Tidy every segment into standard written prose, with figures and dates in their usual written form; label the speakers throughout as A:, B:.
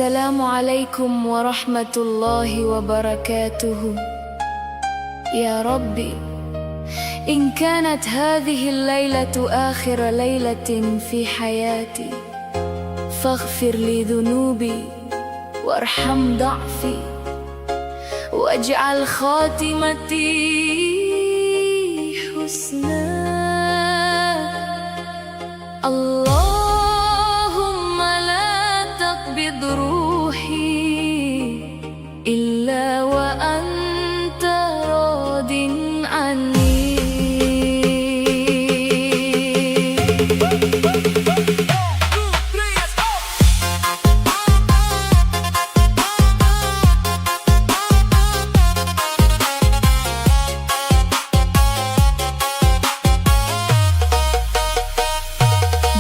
A: Assalamualaikum warahmatullahi wabarakatuh. Ya Rabbi, in kanat hadhihi al-lailatu akhir lailatin fi hayati, faghfir li dhunubi warham da'fi, waj'al khatimati husna. Allahumma la taqbid ruhi illa wa anta radin anni.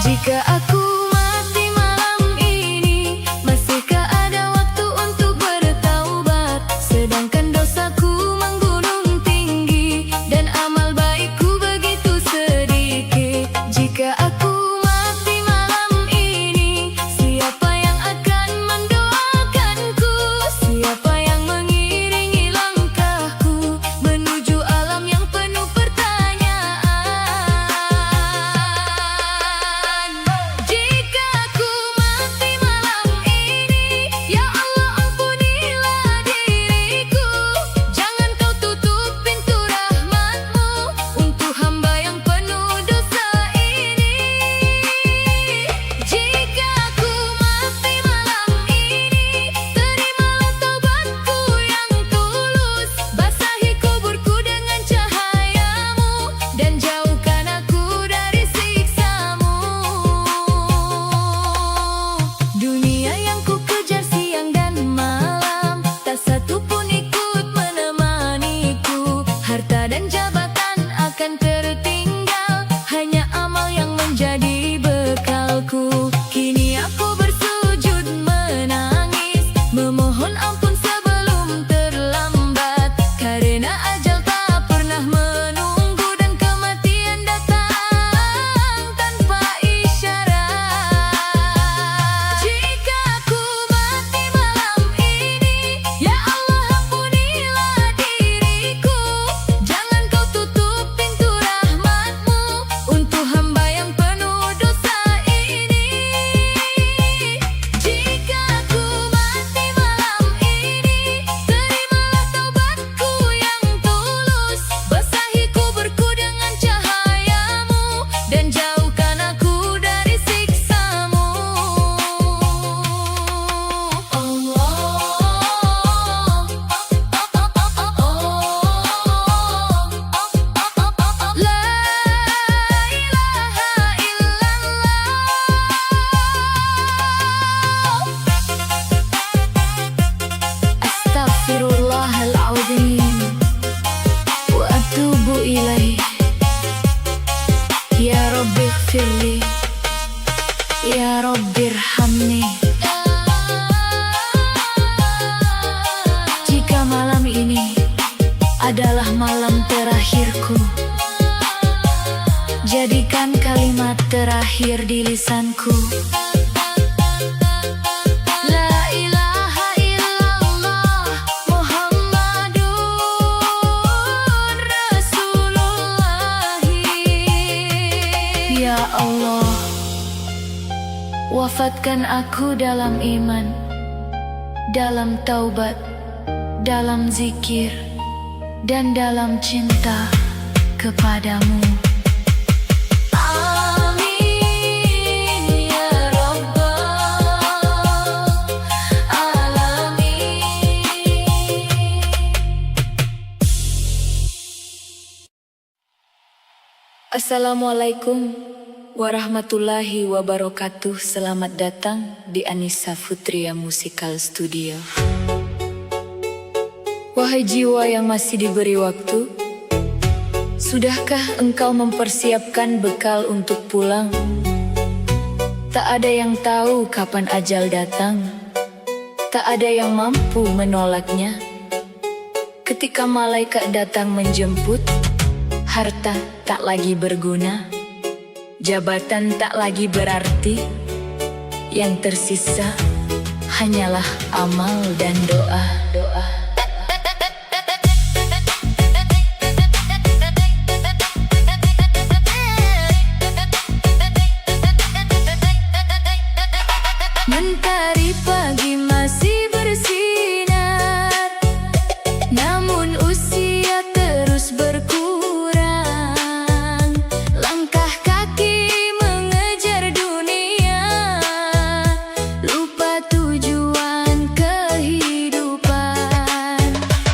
A: Jika aku mati malam ini, masihkah ada waktu untuk bertaubat? Sedangkan dosaku menggunung tinggi dan amal baikku begitu sedikit. Jika aku mati malam ini, siapa yang akan mendoakanku? Siapa yang mengiringi langkahku menuju alam yang penuh pertanyaan? Jika aku mati malam ini, ya Allah ampunilah diriku. Jangan kau tutup pintu rahmat-Mu untuk hamba yang penuh dosa ini. Jika aku mati malam ini, terimalah taubatku yang tulus. Basahi kuburku dengan cahaya-Mu dan jauhkan aku dari siksa-Mu. Dunia yang ku kejar siang dan malam, tak satu pun ikut menemaniku. Harta dan jabatan akan tertinggal, hanya amal yang menjadi bekalku. Kini aku bersujud menangis, memohon ampun sebelum terlambat, karena ajal tak pernah menunggu dan kematian datang tanpa isyarat. Jika aku mati malam ini, ya Allah ampunilah diriku. Jangan kau tutup pintu rahmat-Mu untuk hamba yang penuh dosa ini. Jika aku mati malam ini, terimalah taubatku yang tulus. Basahi kuburku dengan cahaya-Mu dan jauhkan aku dari siksa-Mu. La ilaha illallah. Astaghfirullahaladzim wa atubu ilaih. Ya Rabbi ighfirli, ya Rabbi irhamni. Jika malam ini adalah malam terakhirku, jadikan kalimat terakhir di lisanku. La ilaha illallah Muhammadun Rasulullah. Ya Allah, wafatkan aku dalam iman, dalam taubat, dalam zikir, dan dalam cinta kepadamu. Amin ya Rabbal Alamin. Assalamualaikum warahmatullahi wabarakatuh. Selamat datang di Anissa Futria Musical Studio. Wahai jiwa yang masih diberi waktu, sudahkah engkau mempersiapkan bekal untuk pulang? Tak ada yang tahu kapan ajal datang, tak ada yang mampu menolaknya. Ketika malaikat datang menjemput, harta tak lagi berguna, jabatan tak lagi berarti. Yang tersisa hanyalah amal dan doa. Mentari pagi masih bersinar, namun usia terus berkurang. Langkah kaki mengejar dunia, lupa tujuan kehidupan.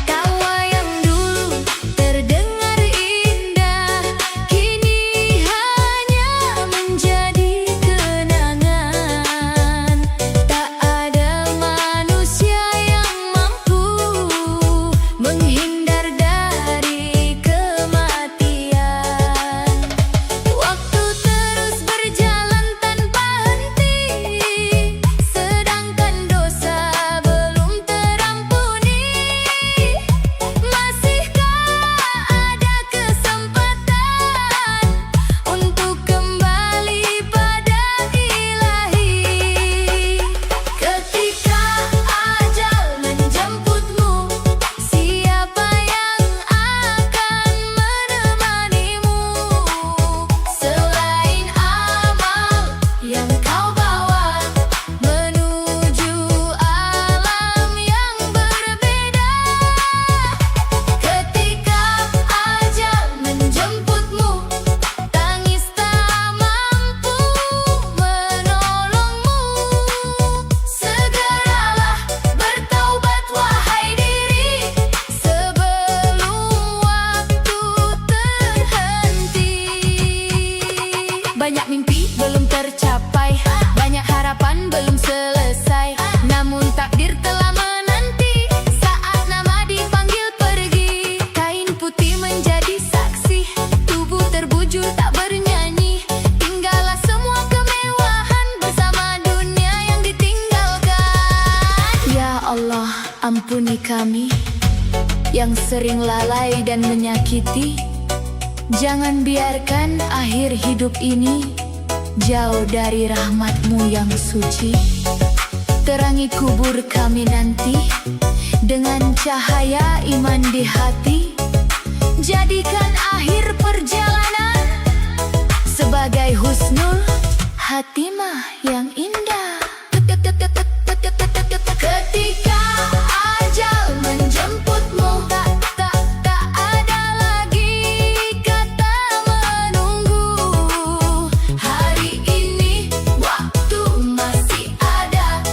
A: Tawa yang dulu terdengar indah, kini hanya menjadi kenangan. Tak ada manusia yang mampu menghindar dari kematian. Waktu terus berjalan tanpa henti, sedangkan dosa belum terampuni. Masihkah ada kesempatan untuk kembali pada Ilahi? Ketika ajal menjemputmu, siapa yang akan menemanimu? Selain amal yang kau bawa menuju alam yang berbeda. Ketika ajal menjemputmu, tangis tak mampu menolongmu. Segeralah bertaubat wahai diri, sebelum waktu terhenti. Banyak mimpi belum tercapai, banyak harapan belum selesai, namun takdir telah menanti saat nama dipanggil pergi. Kain putih menjadi saksi, tubuh terbujur tak bernyanyi. Tinggallah semua kemewahan bersama dunia yang ditinggalkan. Ya Allah, ampuni kami yang sering lalai dan menyakiti. Jangan biarkan akhir hidup ini jauh dari rahmat-Mu yang suci. Terangi kubur kami nanti dengan cahaya iman di hati. Jadikan akhir perjalanan sebagai husnul hatimah yang indah. Ketika ajal menjemputmu, tak ada lagi kata menunggu. Hari ini waktu masih ada,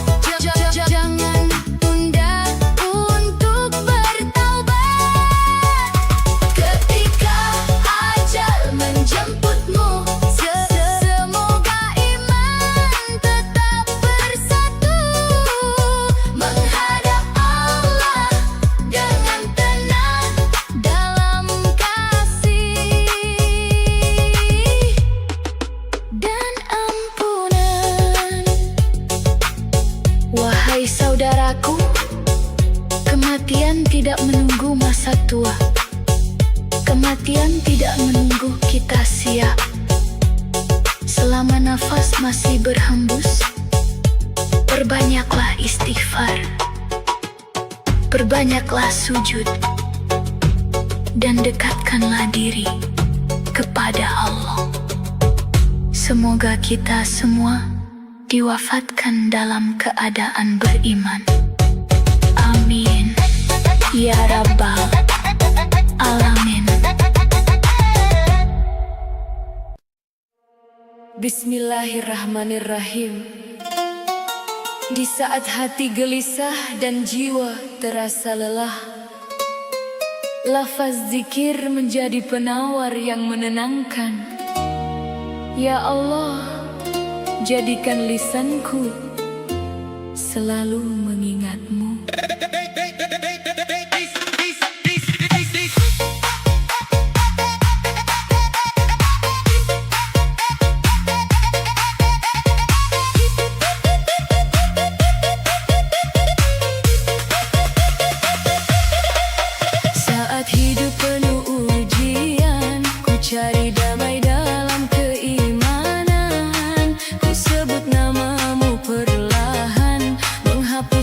A: jangan tunda untuk bertaubat. Ketika ajal menjemputmu, semoga iman tetap bersatu, menghadap Allah dengan tenang dalam kasih dan ampunan. Wahai saudaraku, kematian tidak menunggu masa tua. Kematian tidak menunggu kita siap. Selama nafas masih berhembus, perbanyaklah istighfar, perbanyaklah sujud, dan dekatkanlah diri kepada Allah. Semoga kita semua diwafatkan dalam keadaan beriman. Amin ya Rabbal Alamin. Bismillahirrahmanirrahim. Di saat hati gelisah dan jiwa terasa lelah, lafaz zikir menjadi penawar yang menenangkan. Ya Allah, jadikan lisanku selalu mengingat-Mu. Saat hidup penuh ujian, ku cari damai dalam keimanan. Ku sebut nama-Mu perlahan, menghapus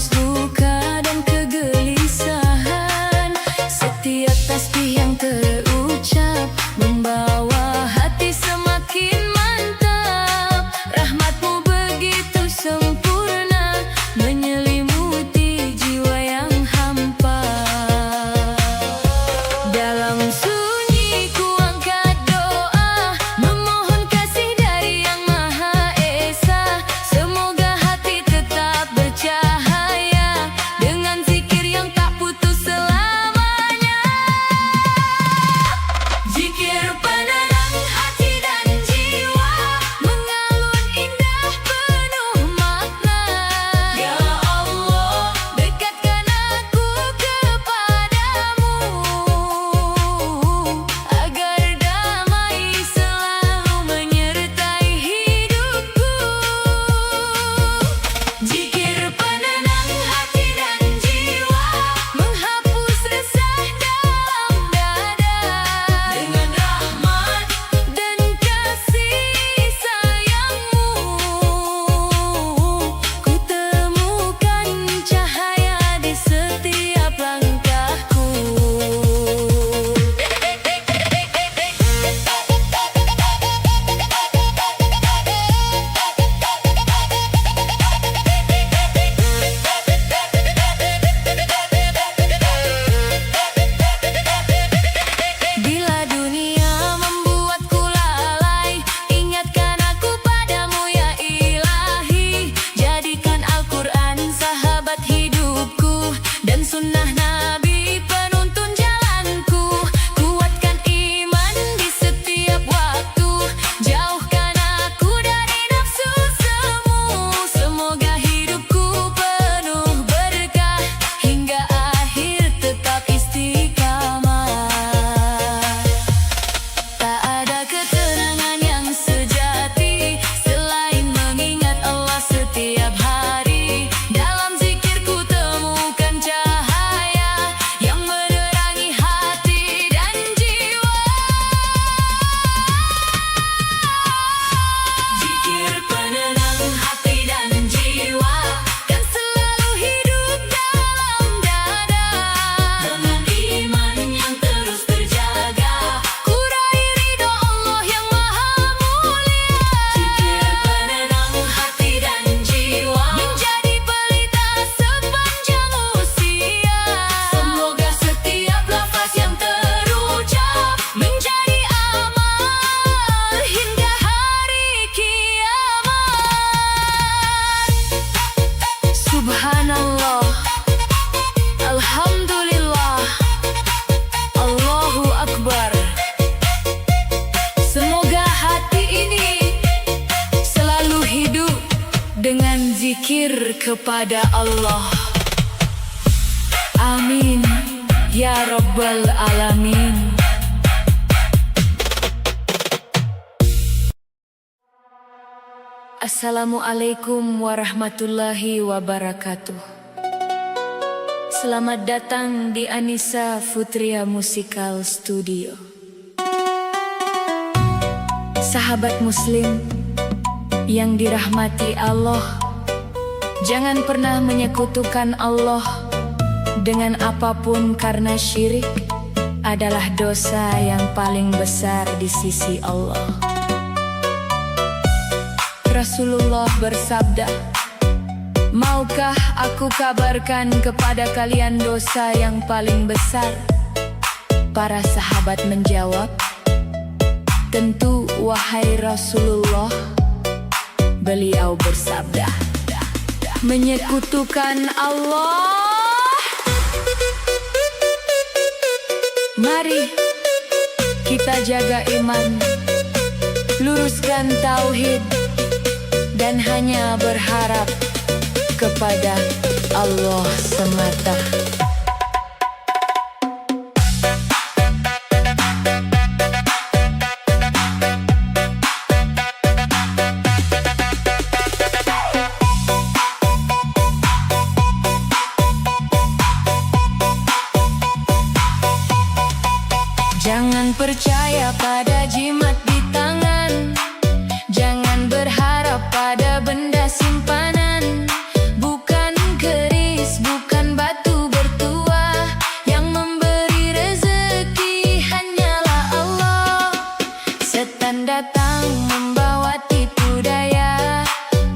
A: zikir kepada Allah. Amin ya Rabbal Alamin. Assalamualaikum warahmatullahi wabarakatuh. Selamat datang di Anissa Futria Musical Studio. Sahabat muslim yang dirahmati Allah, jangan pernah menyekutukan Allah dengan apapun, karena syirik adalah dosa yang paling besar di sisi Allah. Rasulullah bersabda, "Maukah aku kabarkan kepada kalian dosa yang paling besar?" Para sahabat menjawab, "Tentu wahai Rasulullah." Beliau bersabda, "Menyekutukan Allah." Mari kita jaga iman, luruskan tauhid, dan hanya berharap kepada Allah semata. Jangan percaya pada jimat di tangan, jangan berharap pada benda simpanan. Bukan keris, bukan batu bertuah, yang memberi rezeki hanyalah Allah. Setan datang membawa tipu daya,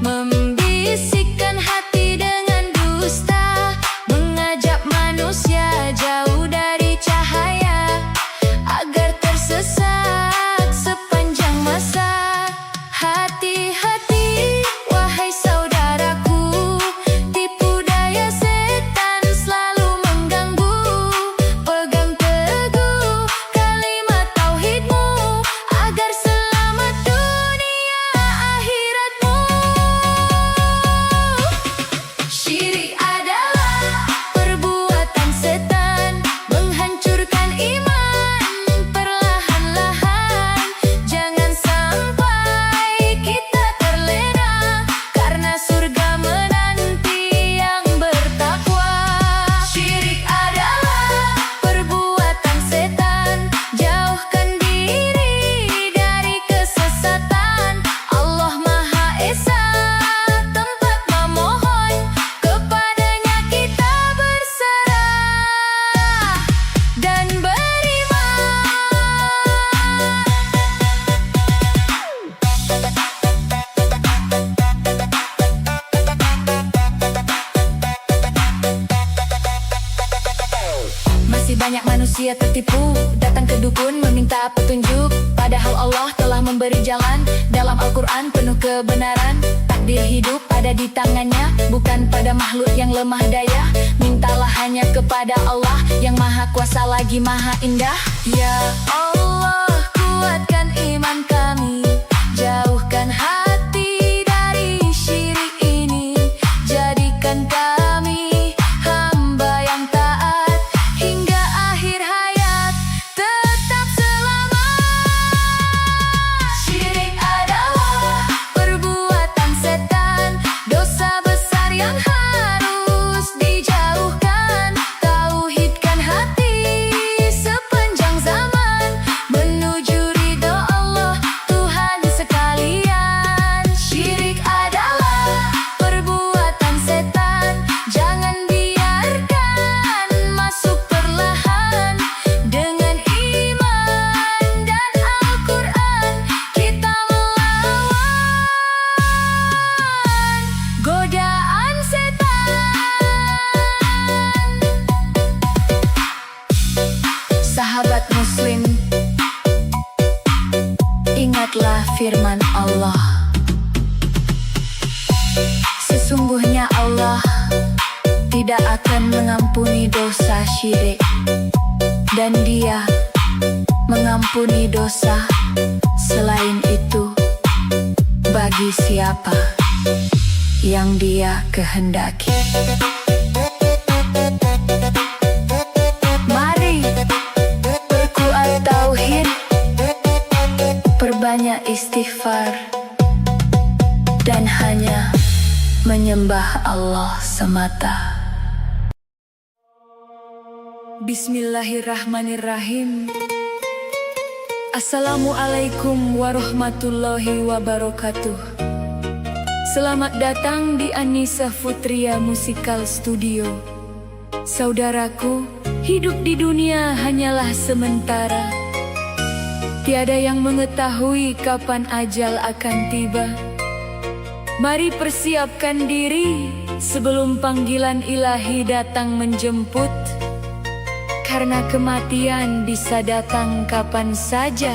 A: membisikkan hati dengan dusta, mengajak manusia jauh dari cahaya, agar tersesat sepanjang masa. Hati-hati wahai saudaraku, tipu daya setan selalu mengganggu. Pegang teguh kalimat tauhidmu, agar selamat dunia akhiratmu. Syirik adalah perbuatan setan, menghancurkan iman perlahan-lahan. Jangan sampai kita terlena, karena surga menanti yang bertakwa. Syirik adalah perbuatan setan, jauhkan diri dari kesesatan. Allah Maha Esa, tempat memohon, kepadanya kita berserah dan beriman. Masih banyak manusia tertipu, datang ke dukun meminta petunjuk, padahal Allah telah memberi jalan. Dalam Al-Quran penuh kebenaran, takdir hidup ada di tangannya, bukan pada makhluk yang lemah daya. Mintalah hanya kepada Allah yang maha kuasa lagi maha indah. Ya Allah, kuatkan iman kami, jauhkan hati dari syirik ini, jadikan kami hamba yang taat hingga akhir hayat, tetap selamat. Syirik adalah perbuatan setan, dosa besar yang harus dijauhkan. Tauhidkan hati sepanjang zaman, menuju ridho Allah Tuhan sekalian. Syirik adalah perbuatan setan, jangan biarkan masuk perlahan. Dengan iman dan Al-Quran kita melawan godaan setan. Sahabat muslim, ingatlah firman Allah. Sesungguhnya Allah tidak akan mengampuni dosa syirik, dan Dia mengampuni dosa selain itu bagi siapa yang Dia kehendaki. Mari perkuat tauhid, perbanyak istighfar, dan hanya menyembah Allah semata. Bismillahirrahmanirrahim. Assalamualaikum warahmatullahi wabarakatuh. Selamat datang di Anissa Futria Musical Studio. Saudaraku, hidup di dunia hanyalah sementara. Tiada yang mengetahui kapan ajal akan tiba. Mari persiapkan diri sebelum panggilan ilahi datang menjemput. Karena kematian bisa datang kapan saja,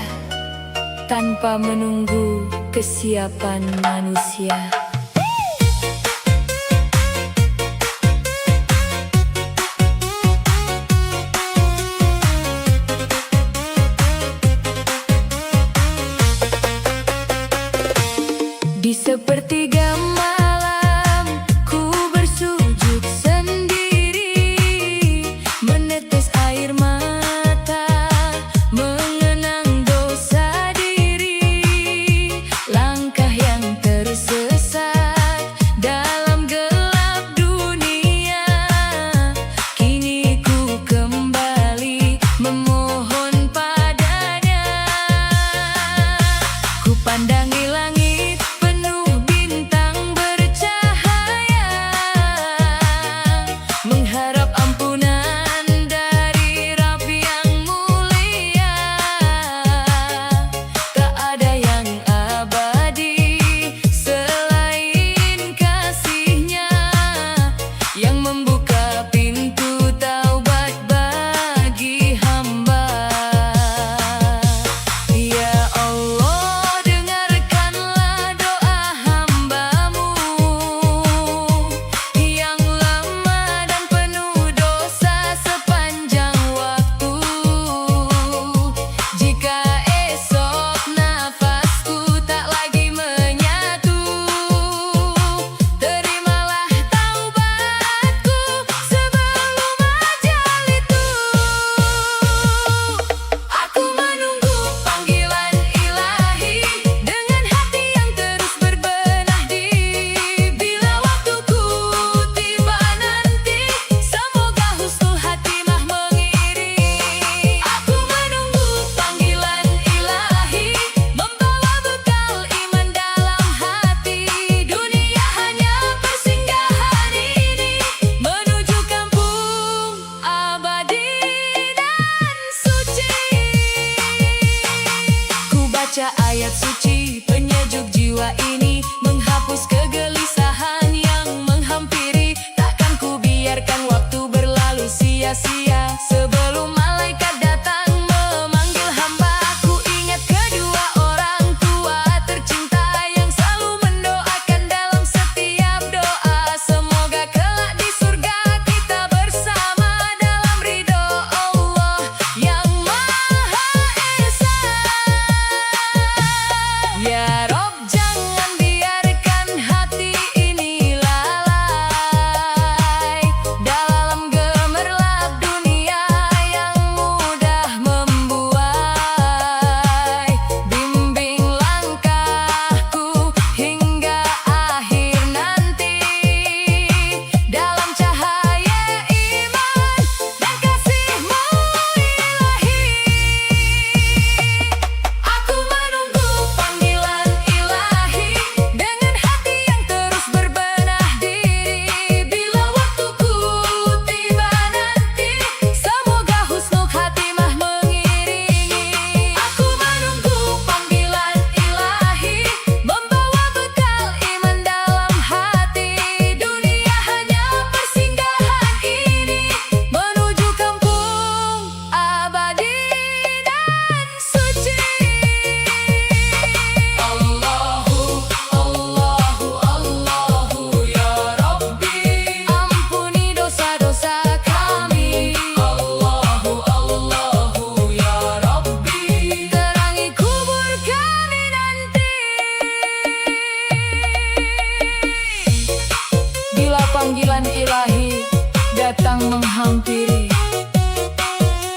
A: tanpa menunggu kesiapan manusia. Di sepertiga malam ku bersujud sendiri, menetes air mata, mengenang dosa diri. Langkah yang tersesat dalam gelap dunia, kini ku kembali memohon padanya. Ku pandangi langit penuh bintang Bila panggilan ilahi datang menghampiri,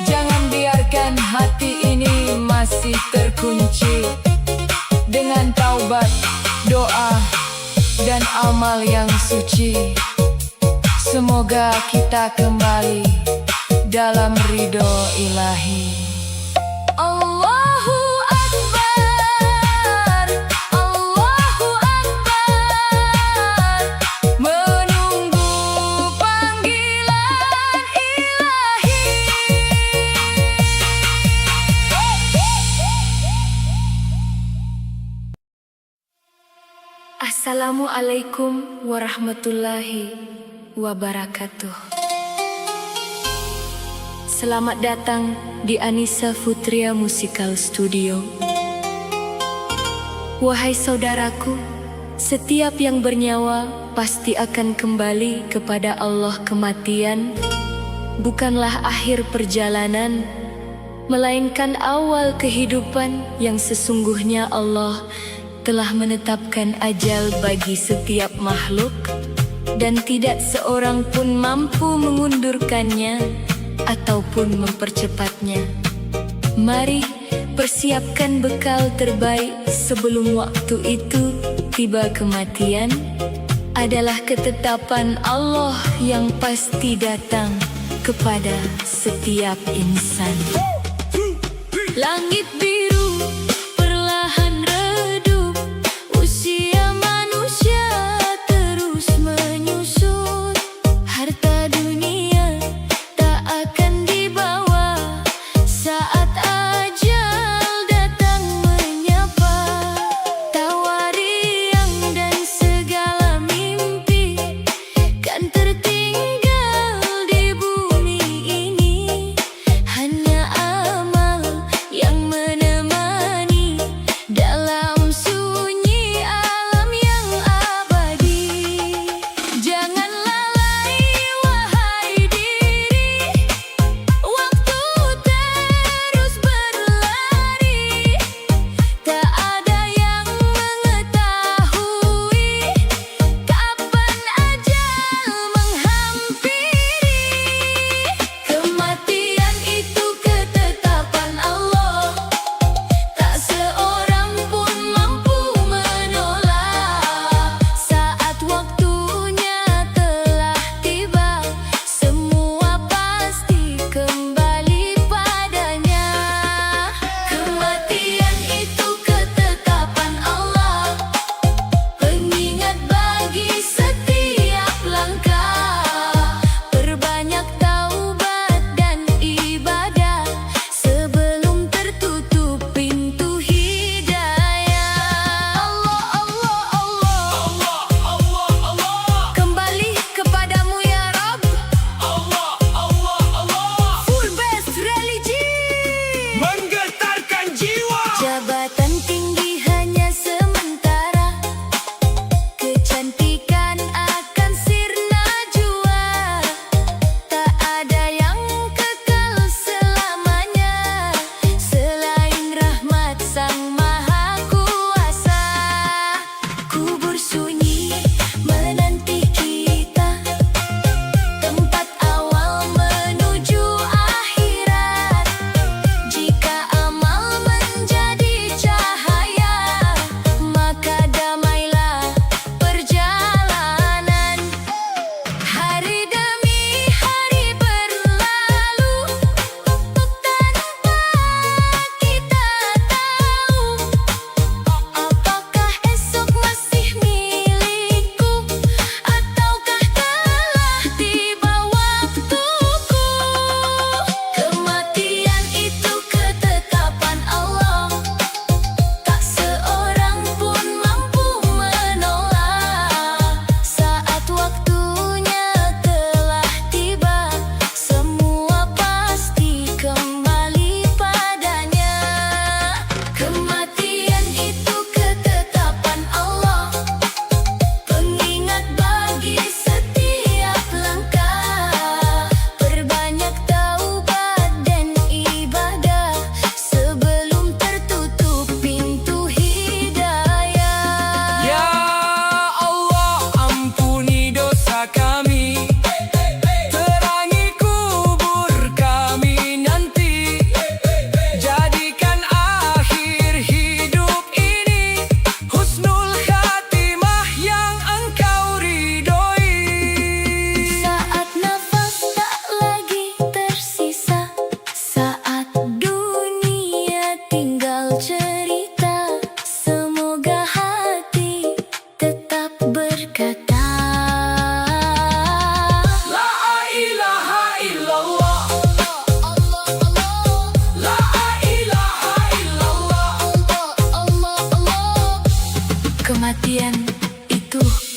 A: jangan biarkan hati ini masih terkunci. Dengan taubat, doa, dan amal yang suci, semoga kita kembali dalam ridho ilahi. Allahu Akbar, Allahu Akbar, menunggu panggilan ilahi. Assalamualaikum warahmatullahi wabarakatuh. Selamat datang di Anissa Futria Musical Studio. Wahai saudaraku, setiap yang bernyawa pasti akan kembali kepada Allah. Kematian bukanlah akhir perjalanan, melainkan awal kehidupan yang sesungguhnya Allah telah menetapkan ajal bagi setiap makhluk, dan tidak seorang pun mampu mengundurkannya ataupun mempercepatnya. Mari persiapkan bekal terbaik sebelum waktu itu tiba. Kematian adalah ketetapan Allah yang pasti datang kepada setiap insan. Langit biru perlahan redup, usia manusia terus menyusut. Harta dunia tak akan dibawa saat ajal datang menyapa. Tawa riang dan segala mimpi kan tertinggal di bumi ini. Hanya amal yang menemani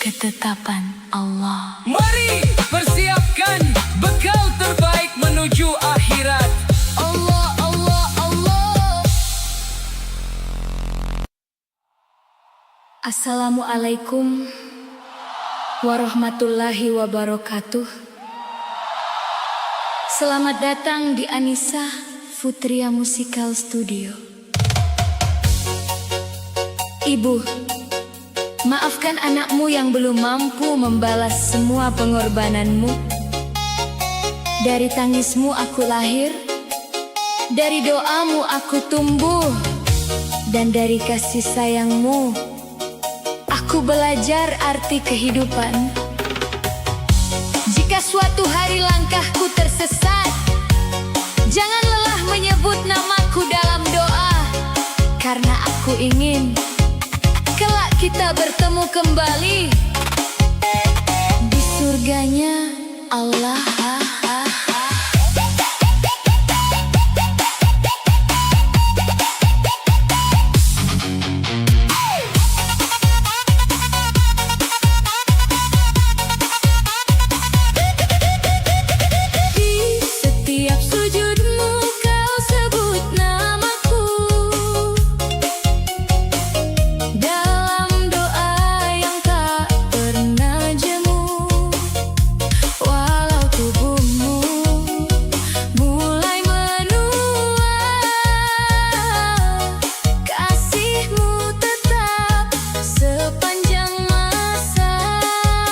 A: ketetapan Allah.
B: Mari persiapkan bekal terbaik menuju akhirat. Allah, Allah, Allah.
A: Assalamualaikum warahmatullahi wabarakatuh. Selamat datang di Anissa Futria Musical Studio. Ibu, maafkan anakmu yang belum mampu membalas semua pengorbananmu. Dari tangismu aku lahir, dari doamu aku tumbuh, dan dari kasih sayangmu aku belajar arti kehidupan. Jika suatu hari langkahku tersesat, jangan lelah menyebut namaku dalam doa, karena aku ingin kelak kita bertemu kembali